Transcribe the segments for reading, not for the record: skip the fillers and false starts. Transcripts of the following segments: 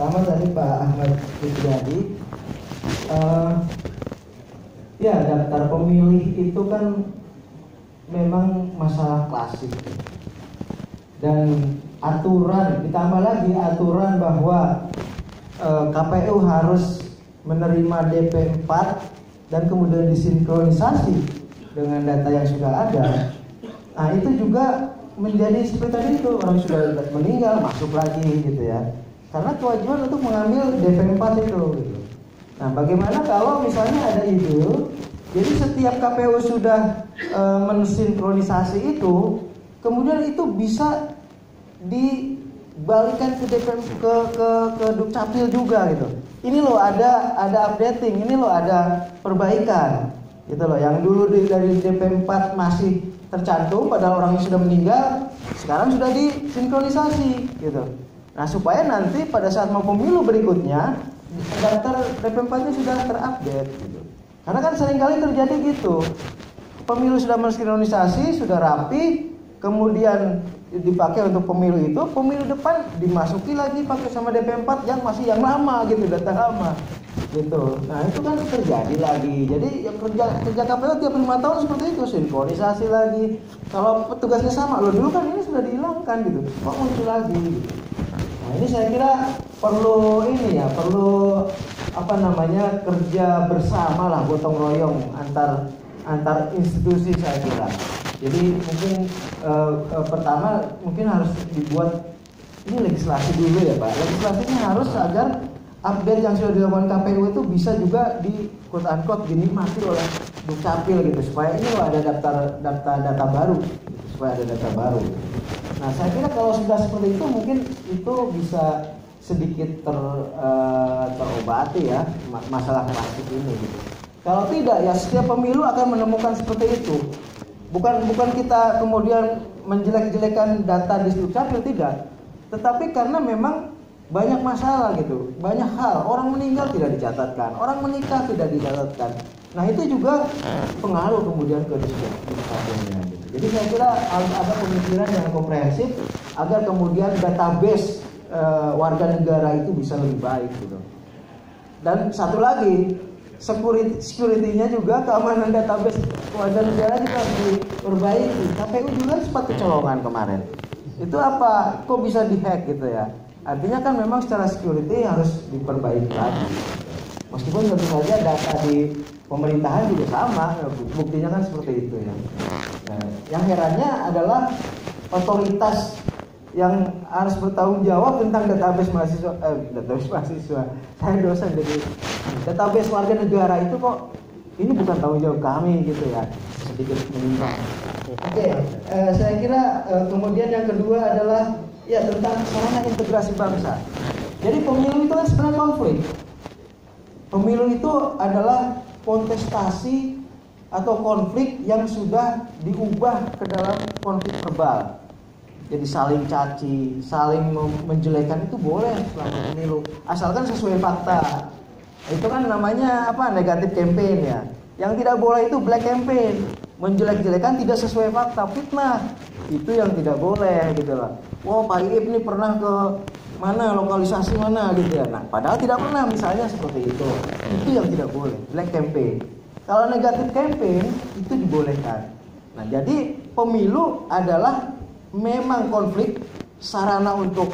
Pertama tadi Pak Ahmad Fitriadi, ya daftar pemilih itu kan memang masalah klasik, dan aturan, ditambah lagi aturan bahwa KPU harus menerima DP4 dan kemudian disinkronisasi dengan data yang sudah ada. Nah itu juga menjadi seperti tadi itu, orang sudah meninggal masuk lagi gitu ya, karena kewajiban untuk mengambil DP4 itu gitu. Nah bagaimana kalau misalnya ada ide, jadi setiap KPU sudah mensinkronisasi itu, kemudian itu bisa dibalikan ke ke Dukcapil juga gitu. Ini loh ada updating, ini loh ada perbaikan gitu loh. Yang dulu dari DP4 masih tercantum padahal orangnya sudah meninggal, sekarang sudah disinkronisasi gitu. Nah supaya nanti pada saat mau pemilu berikutnya daftar DP4-nya sudah terupdate gitu. Karena kan seringkali terjadi gitu, pemilu sudah mensinkronisasi, sudah rapi, kemudian dipakai untuk pemilu itu, pemilu depan dimasuki lagi pakai sama DP4 yang masih yang lama gitu, data lama gitu. Nah itu kan terjadi lagi. Jadi yang kerja KPU tiap 5 tahun seperti itu, sinkronisasi lagi. Kalau petugasnya sama, loh dulu kan ini sudah dihilangkan gitu, kok muncul lagi gitu. Nah ini saya kira perlu ini ya, perlu apa namanya, kerja bersama lah, gotong royong antar institusi saya kira. Jadi mungkin pertama mungkin harus dibuat ini legislasi dulu ya Pak. Legislasinya harus agar update yang sudah dilakukan KPU itu bisa juga di quote unquote dinikmati oleh Dukcapil gitu, supaya ini loh ada data baru gitu, supaya ada data baru. Nah saya kira kalau sudah seperti itu mungkin itu bisa sedikit terobati ya masalah klasik ini gitu. Kalau tidak ya setiap pemilu akan menemukan seperti itu. Bukan kita kemudian menjelek-jelekan data di Dukcapil, tidak. Tetapi karena memang banyak masalah gitu, banyak hal, orang meninggal tidak dicatatkan, orang menikah tidak dicatatkan. Nah itu juga pengaruh kemudian ke Dukcapilnya gitu. Jadi saya kira ada pemikiran yang komprehensif agar kemudian database warga negara itu bisa lebih baik gitu. Dan satu lagi, security-nya juga, keamanan database warga negara juga harus diperbaiki. KPU juga sempat kecolongan kemarin. Itu apa? Kok bisa dihack gitu ya? Artinya kan memang secara security harus diperbaiki lagi. Meskipun tentu saja data di pemerintahan juga sama, buktinya kan seperti itu ya. Nah, yang herannya adalah otoritas yang harus bertanggung jawab tentang database mahasiswa, saya dosen jadi database warga negara itu kok ini bukan tanggung jawab kami gitu ya, sedikit menyimpang. Oke, saya kira kemudian yang kedua adalah ya tentang sarana integrasi bangsa. Jadi pemilu itu kan sebenarnya konflik. Pemilu itu adalah kontestasi atau konflik yang sudah diubah ke dalam konflik verbal. Jadi saling caci, saling menjelekan itu boleh selama pemilu, asalkan sesuai fakta. Itu kan namanya apa? Negatif campaign ya. Yang tidak boleh itu black campaign, menjelek-jelekan tidak sesuai fakta, fitnah. Itu yang tidak boleh gitu lah. Wah Pak Iip ini pernah ke mana, lokalisasi mana gitu ya. Nah padahal tidak pernah, misalnya seperti itu. Itu yang tidak boleh, black campaign. Kalau negatif campaign itu dibolehkan. Nah jadi pemilu adalah memang konflik, sarana untuk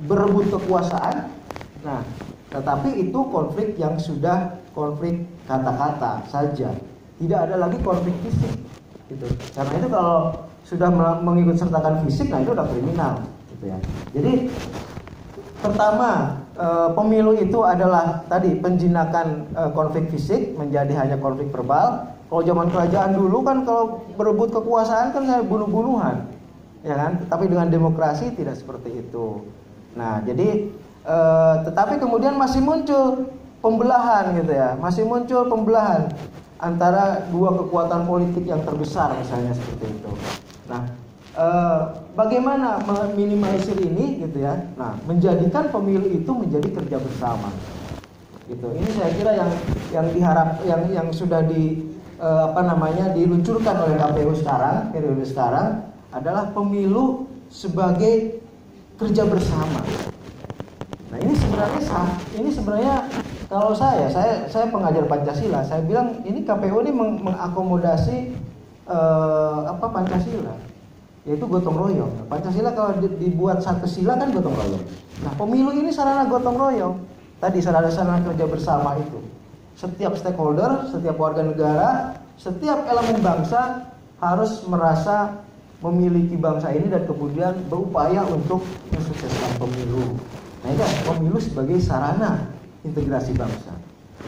berebut kekuasaan. Nah, tetapi itu konflik yang sudah konflik kata-kata saja, tidak ada lagi konflik fisik, gitu. Karena itu kalau sudah mengikut sertakan fisik, nah itu udah kriminal, gitu ya. Jadi pertama pemilu itu adalah tadi penjinakan konflik fisik menjadi hanya konflik verbal. Kalau zaman kerajaan dulu kan kalau berebut kekuasaan kan kayak bunuh-bunuhan, ya kan? Tapi dengan demokrasi tidak seperti itu. Nah, jadi tetapi kemudian masih muncul pembelahan gitu ya, masih muncul pembelahan antara dua kekuatan politik yang terbesar misalnya seperti itu. Nah, bagaimana meminimalisir ini gitu ya? Nah, menjadikan pemilu itu menjadi kerja bersama. Gitu. Ini saya kira yang diharap yang sudah diluncurkan oleh KPU sekarang, periode sekarang adalah pemilu sebagai kerja bersama. Nah ini sebenarnya kalau saya pengajar Pancasila, saya bilang ini KPU ini mengakomodasi Pancasila, yaitu gotong royong. Pancasila kalau dibuat satu sila kan gotong royong. Nah pemilu ini sarana gotong royong. Tadi sarana kerja bersama itu. Setiap stakeholder, setiap warga negara, setiap elemen bangsa harus merasa memiliki bangsa ini dan kemudian berupaya untuk mensukseskan pemilu. Nah ini pemilu sebagai sarana integrasi bangsa.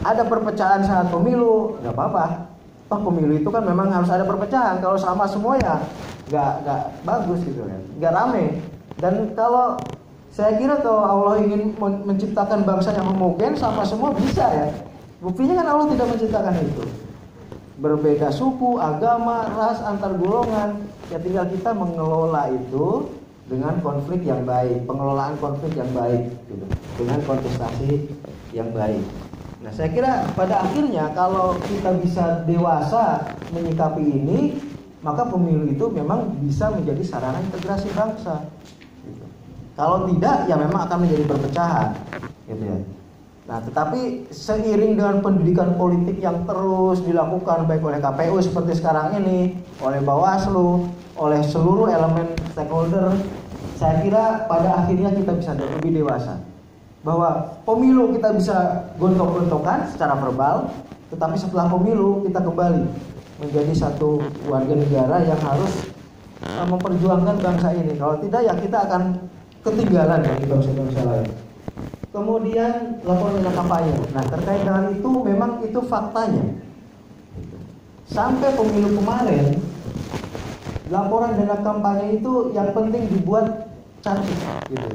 Ada perpecahan saat pemilu, nggak apa-apa. Toh pemilu itu kan memang harus ada perpecahan. Kalau sama semua ya nggak bagus gitu kan, nggak rame. Dan kalau saya kira kalau Allah ingin menciptakan bangsa yang homogen sama semua bisa ya. Buktinya kan Allah tidak menciptakan itu. Berbeda suku, agama, ras, antar golongan. Ya tinggal kita mengelola itu dengan konflik yang baik, pengelolaan konflik yang baik, gitu, dengan kontestasi yang baik. Nah saya kira pada akhirnya kalau kita bisa dewasa menyikapi ini, maka pemilu itu memang bisa menjadi sarana integrasi bangsa. Gitu. Kalau tidak, ya memang akan menjadi perpecahan, gitu ya. Nah, tetapi seiring dengan pendidikan politik yang terus dilakukan baik oleh KPU seperti sekarang ini, oleh Bawaslu, oleh seluruh elemen stakeholder, saya kira pada akhirnya kita bisa lebih dewasa. Bahwa pemilu kita bisa gontok-gontokan secara verbal, tetapi setelah pemilu kita kembali menjadi satu warga negara yang harus memperjuangkan bangsa ini. Kalau tidak ya kita akan ketinggalan dari bangsa-bangsa lain. Kemudian laporan dana kampanye. Nah terkait dengan itu memang itu faktanya. Sampai pemilu kemarin laporan dana kampanye itu yang penting dibuat cantik gitu.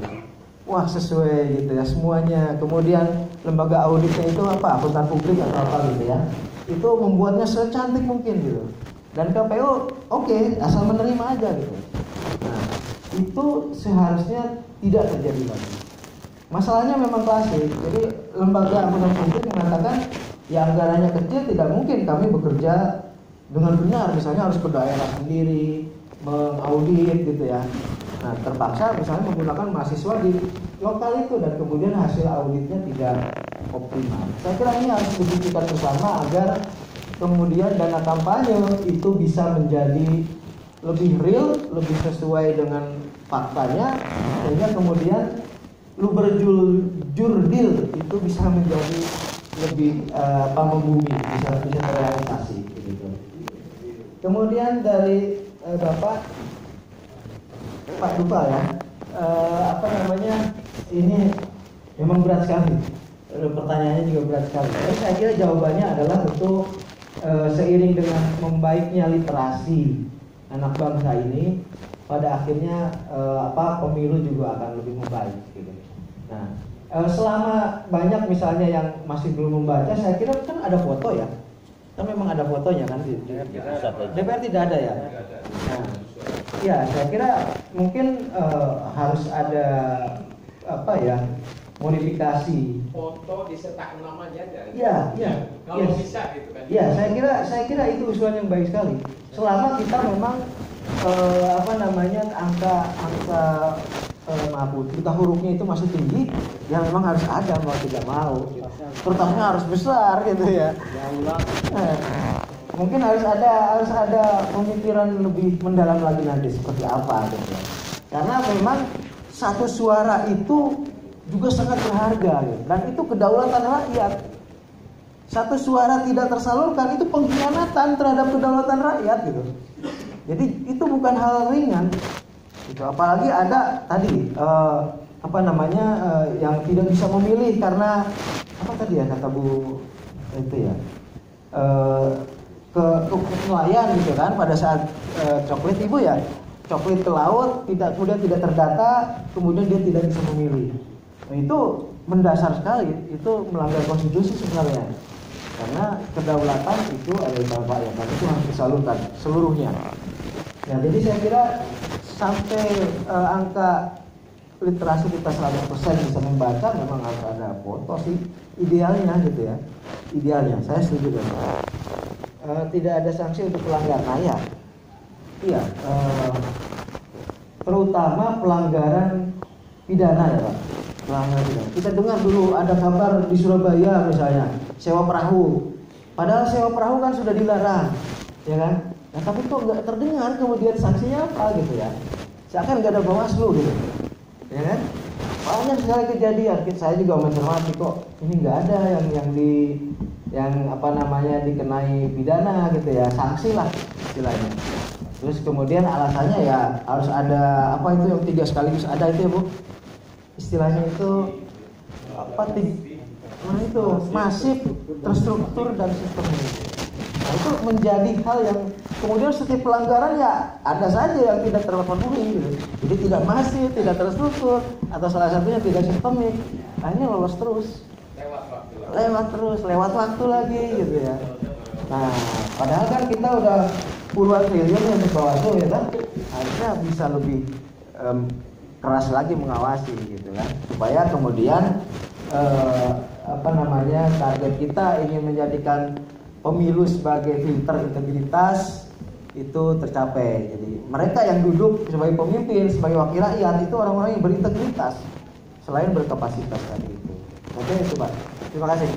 Wah sesuai gitu ya semuanya. Kemudian lembaga auditnya itu apa? Akuntan publik atau apa gitu ya. Itu membuatnya secantik mungkin gitu. Dan KPU oke, asal menerima aja gitu. Nah itu seharusnya tidak terjadi lagi. Masalahnya memang klasik. Jadi lembaga akuntan publik mengatakan ya anggarannya kecil, tidak mungkin kami bekerja dengan benar. Misalnya harus ke daerah sendiri, mengaudit gitu ya. Nah terpaksa misalnya menggunakan mahasiswa di lokal itu dan kemudian hasil auditnya tidak optimal. Saya kira ini harus dipikirkan bersama agar kemudian dana kampanye itu bisa menjadi lebih real, lebih sesuai dengan faktanya, sehingga kemudian jurdil itu bisa menjadi lebih membumi, bisa terrealisasi gitu. Kemudian dari Pak Dupa ya, ini memang berat sekali. Pertanyaannya juga berat sekali. Tapi saya kira jawabannya adalah tentu seiring dengan membaiknya literasi anak bangsa ini, pada akhirnya pemilu juga akan lebih membaik gitu. Nah, selama banyak misalnya yang masih belum membaca, saya kira kan ada foto ya. Kan memang ada fotonya kan di DPR tidak ada ya. Nah, ya saya kira mungkin harus ada modifikasi. Foto disertakan namanya aja. Iya. Kalau bisa gitu kan. Iya, saya kira itu usulan yang baik sekali. Selama kita memang angka hurufnya itu masih tinggi, ya memang harus ada mau tidak mau. Terutama harus besar gitu ya. Mungkin harus ada pemikiran lebih mendalam lagi nanti seperti apa gitu. Karena memang satu suara itu juga sangat berharga gitu. Dan itu kedaulatan rakyat. Satu suara tidak tersalurkan itu pengkhianatan terhadap kedaulatan rakyat gitu. Jadi itu bukan hal ringan. Gitu. Apalagi ada tadi yang tidak bisa memilih karena apa tadi ya kata Bu itu ya ke nelayan gitu kan pada saat coklit ibu ya coklit ke laut kemudian tidak terdata kemudian dia tidak bisa memilih. Nah, itu mendasar sekali, itu melanggar konstitusi sebenarnya karena kedaulatan itu adalah rakyat dan itu harus disalurkan seluruhnya. Nah jadi saya kira sampai angka literasi kita 100% bisa membaca memang harus ada foto sih idealnya gitu ya, idealnya saya setuju dengan tidak ada sanksi untuk pelanggaran. Nah iya terutama pelanggaran pidana ya Pak. Pelanggaran pidana. Kita dengar dulu ada kabar di Surabaya misalnya sewa perahu. Padahal sewa perahu kan sudah dilarang, ya kan? Nah tapi kok nggak terdengar kemudian sanksinya apa gitu ya? Seakan nggak ada Bawaslu gitu, ya kan? Banyak sekali kejadian. Saya juga mencermati kok ini nggak ada yang apa namanya dikenai pidana gitu ya, sanksi lah istilahnya. Terus kemudian alasannya ya harus ada apa itu yang 3 sekaligus ada itu ya Bu? Istilahnya itu apa nah itu masif, terstruktur dan sistematis. Nah, itu menjadi hal yang kemudian setiap pelanggaran ya ada saja yang tidak terpenuhi gitu. Jadi tidak masif, tidak terstruktur, atau salah satunya tidak sistemik. Akhirnya lolos terus. Lewat waktu lagi gitu ya. Nah, padahal kan kita udah puluhan triliun yang di Bawaslu ya kan. Harusnya bisa lebih keras lagi mengawasi gitu kan. Supaya kemudian target kita ingin menjadikan pemilu sebagai filter integritas itu tercapai. Jadi mereka yang duduk sebagai pemimpin, sebagai wakil rakyat itu orang-orang yang berintegritas selain berkapasitas tadi itu. Oke, itu Pak. Terima kasih.